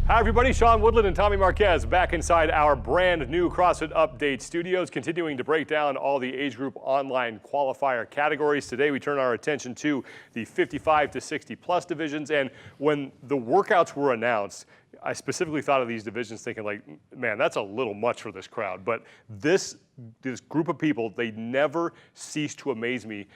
Hi everybody, Sean Woodland and Tommy Marquez back inside our brand new CrossFit Update studios, continuing to break down all the age group online qualifier categories. Today we turn our attention to the 55 to 60 plus divisions, and when the workouts were announced, I specifically thought of these divisions thinking like, man, that's a little much for this crowd. But this group of people, they never cease to amaze me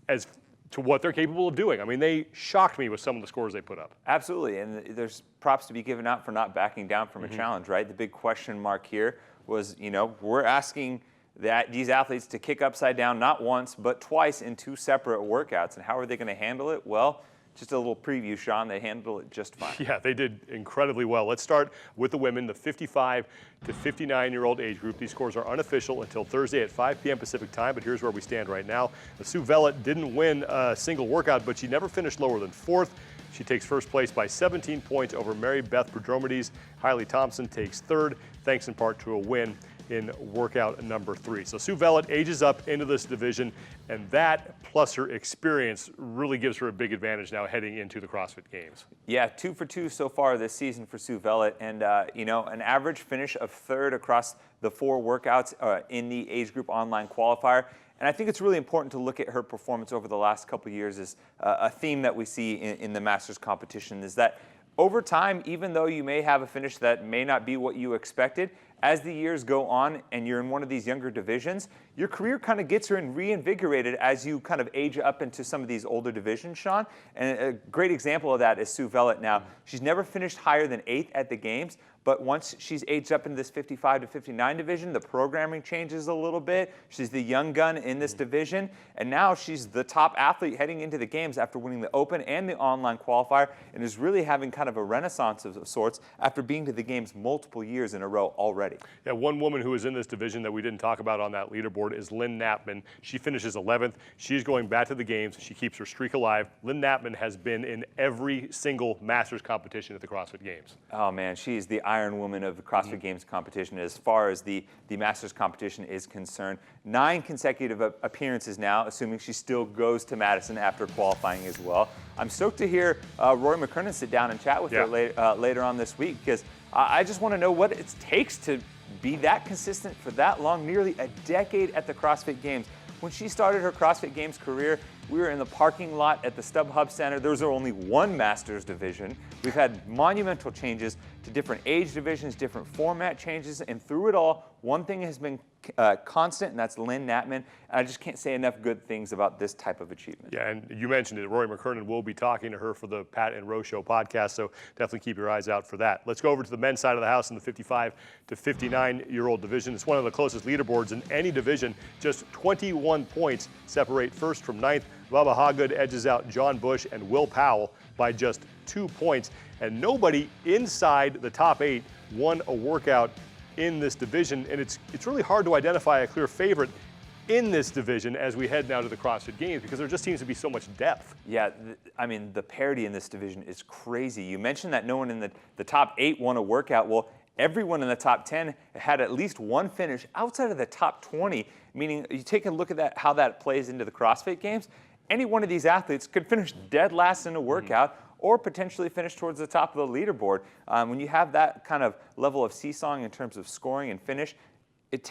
as to what they're capable of doing. I mean, they shocked me with some of the scores they put up. Absolutely, and there's props to be given out for not backing down from a challenge, right? The big question mark here was, we're asking these athletes to kick upside down not once, but twice in two separate workouts, and how are they gonna handle it? Well, just a little preview, Sean, they handled it just fine. Yeah, they did incredibly well. Let's start with the women, the 55 to 59-year-old age group. These scores are unofficial until Thursday at 5 p.m. Pacific time, but here's where we stand right now. Sue Vellet didn't win a single workout, but she never finished lower than fourth. She takes first place by 17 points over Mary Beth Prodromides. Hailey Thompson takes third, thanks in part to a win in workout number 3. So Sue Vellet ages up into this division, and that plus her experience really gives her a big advantage now heading into the CrossFit Games. Yeah, 2 for 2 so far this season for Sue Vellet, and an average finish of third across the 4 workouts in the age group online qualifier. And I think it's really important to look at her performance over the last couple of years as a theme that we see in the Masters competition is that over time, even though you may have a finish that may not be what you expected, as the years go on and you're in one of these younger divisions, your career kind of gets reinvigorated as you kind of age up into some of these older divisions, Sean. And a great example of that is Sue Vellet now. She's never finished higher than 8th at the games, but once she's aged up into this 55 to 59 division, the programming changes a little bit. She's the young gun in this division, and now she's the top athlete heading into the games after winning the Open and the online qualifier, and is really having kind of a renaissance of sorts after being to the games multiple years in a row already. Yeah, one woman who is in this division that we didn't talk about on that leaderboard is Lynne Knapman. She finishes 11th. She's going back to the games. She keeps her streak alive. Lynne Knapman has been in every single Masters competition at the CrossFit Games. Oh man, she's the Iron Woman of the CrossFit Games competition as far as the Masters competition is concerned. 9 consecutive appearances now, assuming she still goes to Madison after qualifying as well. I'm stoked to hear Rory McKernan sit down and chat with her later on this week, because I just want to know what it takes to be that consistent for that long, nearly a decade at the CrossFit Games. When she started her CrossFit Games career, we were in the parking lot at the StubHub Center. There was only one Masters division. We've had monumental changes to different age divisions, different format changes, and through it all, one thing has been constant, and that's Lynne Knapman. And I just can't say enough good things about this type of achievement. Yeah, and you mentioned it. Rory McKernan will be talking to her for the Pat and Roe Show podcast, so definitely keep your eyes out for that. Let's go over to the men's side of the house in the 55 to 59-year-old division. It's one of the closest leaderboards in any division. Just 21 points separate first from ninth. Bubba Hoggood edges out John Bush and Will Powell by just 2 points. And nobody inside the top 8 won a workout in this division, and it's really hard to identify a clear favorite in this division as we head now to the CrossFit Games, because there just seems to be so much depth. Yeah, I mean, the parity in this division is crazy. You mentioned that no one in the top 8 won a workout. Well, everyone in the top 10 had at least one finish outside of the top 20, meaning you take a look at that, how that plays into the CrossFit Games. Any one of these athletes could finish dead last in a workout, or potentially finish towards the top of the leaderboard. When you have that kind of level of seesawing in terms of scoring and finish, it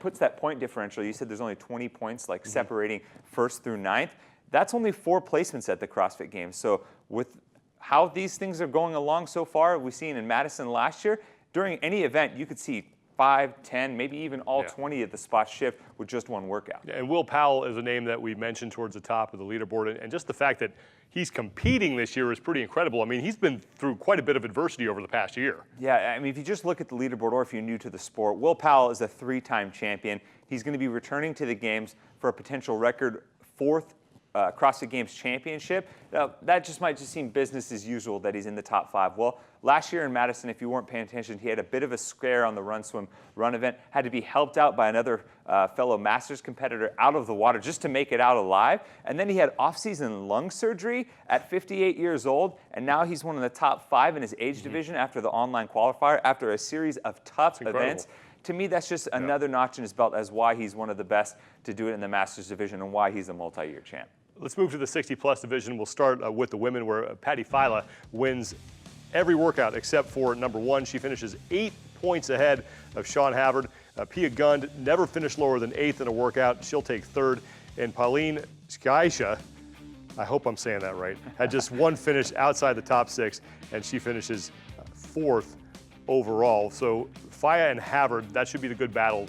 puts that point differential. You said there's only 20 points separating first through ninth. That's only 4 placements at the CrossFit Games. So with how these things are going along so far, we've seen in Madison last year, during any event, you could see 5, 10, maybe even all 20 at the spot shift with just one workout. Yeah, and Will Powell is a name that we mentioned towards the top of the leaderboard, and just the fact that he's competing this year is pretty incredible. I mean, he's been through quite a bit of adversity over the past year. Yeah, I mean, if you just look at the leaderboard, or if you're new to the sport, Will Powell is a 3-time champion. He's going to be returning to the games for a potential record 4th CrossFit Games championship. Now, that might seem business as usual that he's in the top 5. Well, last year in Madison, if you weren't paying attention, he had a bit of a scare on the run, swim, run event, had to be helped out by another fellow Masters competitor out of the water just to make it out alive. And then he had off-season lung surgery at 58 years old, and now he's one of the top 5 in his age division after the online qualifier, after a series of tough events. To me, that's just another notch in his belt as why he's one of the best to do it in the Masters division and why he's a multi-year champ. Let's move to the 60-plus division. We'll start with the women, where Patty Fila wins every workout except for number 1. She finishes 8 points ahead of Sean Havard. Pia Gund never finished lower than 8th in a workout. She'll take 3rd. And Pauline Skaisha, I hope I'm saying that right, had just 1 finish outside the top 6, and she finishes 4th overall. So Faya and Havard, that should be the good battle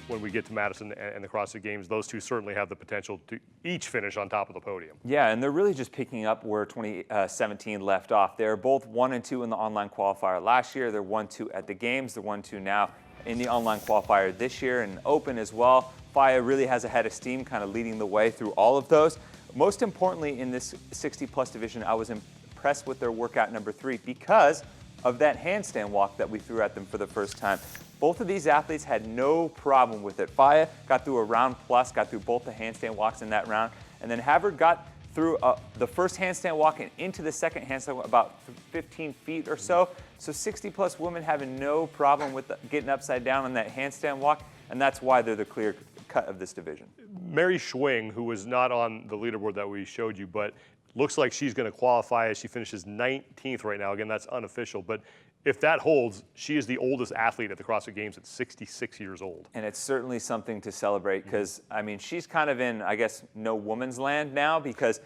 when we get to Madison and the CrossFit Games. Those two certainly have the potential to each finish on top of the podium. Yeah, and they're really just picking up where 2017 left off. They're both 1 and 2 in the online qualifier last year. They're 1-2 at the Games. They're 1-2 now in the online qualifier this year and Open as well. Faya really has a head of steam, kind of leading the way through all of those. Most importantly, in this 60-plus division, I was impressed with their workout number 3 because of that handstand walk that we threw at them for the first time. Both of these athletes had no problem with it. Faya got through a round plus, got through both the handstand walks in that round, and then Havard got through the first handstand walk and into the second handstand walk about 15 feet or so. So 60-plus women having no problem with getting upside down on that handstand walk, and that's why they're the clear cut of this division. Mary Schwing, who was not on the leaderboard that we showed you, but looks like she's going to qualify as she finishes 19th right now. Again, that's unofficial, but if that holds, she is the oldest athlete at the CrossFit Games at 66 years old. And it's certainly something to celebrate because, I mean, she's kind of in, I guess, no woman's land now because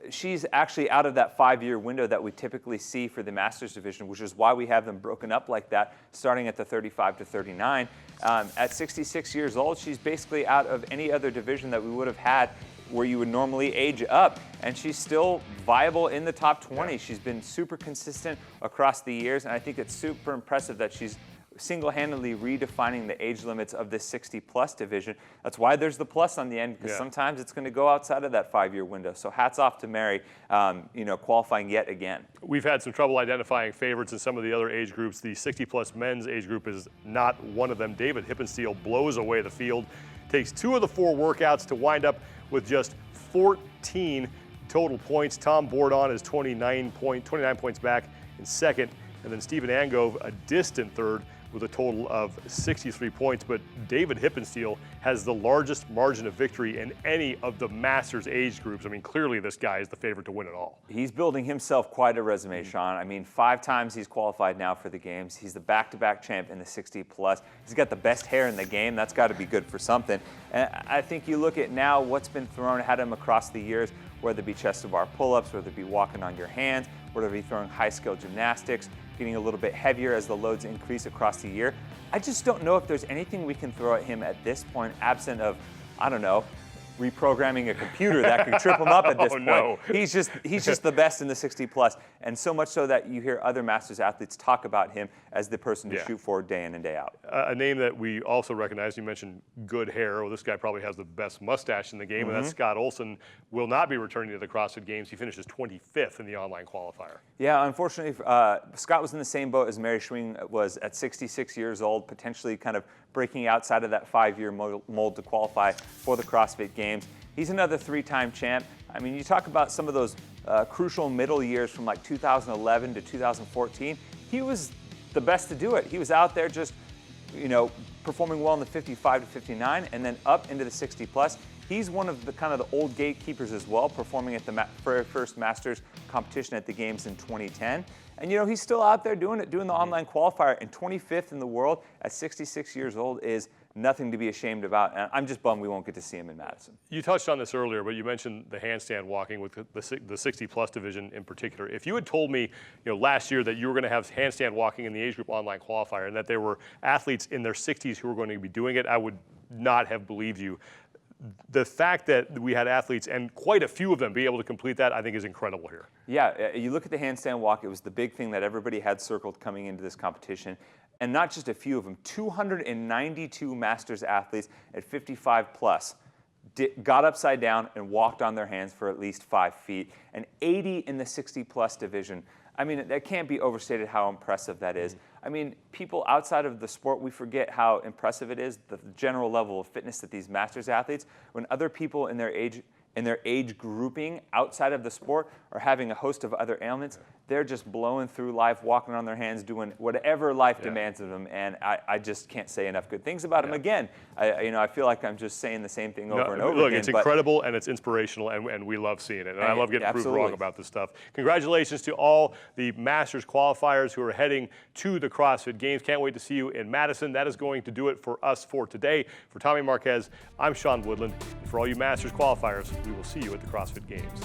she's actually out of that 5-year window that we typically see for the Masters division, which is why we have them broken up like that, starting at the 35 to 39. At 66 years old, she's basically out of any other division that we would have had where you would normally age up, and she's still viable in the top 20. She's been super consistent across the years, and I think it's super impressive that she's single-handedly redefining the age limits of this 60-plus division. That's why there's the plus on the end, because sometimes it's going to go outside of that 5-year window. So hats off to Mary, qualifying yet again. We've had some trouble identifying favorites in some of the other age groups. The 60-plus men's age group is not one of them. David Hippensteel blows away the field, takes 2 of the 4 workouts to wind up with just 14 total points. Tom Bourdon is 29 points back in second, and then Stephen Angove a distant third with a total of 63 points. But David Hippensteel has the largest margin of victory in any of the Masters age groups. I mean, clearly this guy is the favorite to win it all. He's building himself quite a resume, Sean. I mean, 5 times he's qualified now for the Games. He's the back-to-back champ in the 60-plus. He's got the best hair in the game. That's got to be good for something. And I think you look at now what's been thrown at him across the years, whether it be chest-to-bar pull-ups, whether it be walking on your hands, whether it be throwing high-skill gymnastics, getting a little bit heavier as the loads increase across the year. I just don't know if there's anything we can throw at him at this point, absent of, I don't know, reprogramming a computer that could trip him up at this point. No. He's just the best in the 60-plus, and so much so that you hear other Masters athletes talk about him as the person to shoot for day in and day out. A name that we also recognize, you mentioned good hair. Well, this guy probably has the best mustache in the game, and that's Scott Olson. Will not be returning to the CrossFit Games. He finishes 25th in the online qualifier. Yeah, unfortunately, Scott was in the same boat as Mary Schwing was at 66 years old, potentially kind of breaking outside of that 5-year mold to qualify for the CrossFit Games. He's another 3-time champ. I mean, you talk about some of those crucial middle years from like 2011 to 2014. He was the best to do it. He was out there just, performing well in the 55 to 59 and then up into the 60-plus. He's one of the kind of the old gatekeepers as well, performing at the very first Masters competition at the Games in 2010. And he's still out there doing it, doing the online qualifier, and 25th in the world at 66 years old is nothing to be ashamed about. And I'm just bummed we won't get to see him in Madison. You touched on this earlier, but you mentioned the handstand walking with the 60-plus division in particular. If you had told me, last year that you were going to have handstand walking in the age group online qualifier and that there were athletes in their 60s who were going to be doing it, I would not have believed you. The fact that we had athletes, and quite a few of them, be able to complete that, I think is incredible here. Yeah, you look at the handstand walk, it was the big thing that everybody had circled coming into this competition. And not just a few of them, 292 Masters athletes at 55 plus got upside down and walked on their hands for at least 5 feet, and 80 in the 60-plus division. I mean, that can't be overstated how impressive that is. I mean, people outside of the sport, we forget how impressive it is, the general level of fitness that these Masters athletes, when other people in their age and their age grouping outside of the sport or having a host of other ailments, they're just blowing through life, walking on their hands, doing whatever life demands of them. And I just can't say enough good things about them. Again, I feel like I'm just saying the same thing over and over look, again. It's incredible and it's inspirational, and we love seeing it. And I love getting proved wrong about this stuff. Congratulations to all the Masters qualifiers who are heading to the CrossFit Games. Can't wait to see you in Madison. That is going to do it for us for today. For Tommy Marquez, I'm Sean Woodland. And for all you Masters qualifiers, we will see you at the CrossFit Games.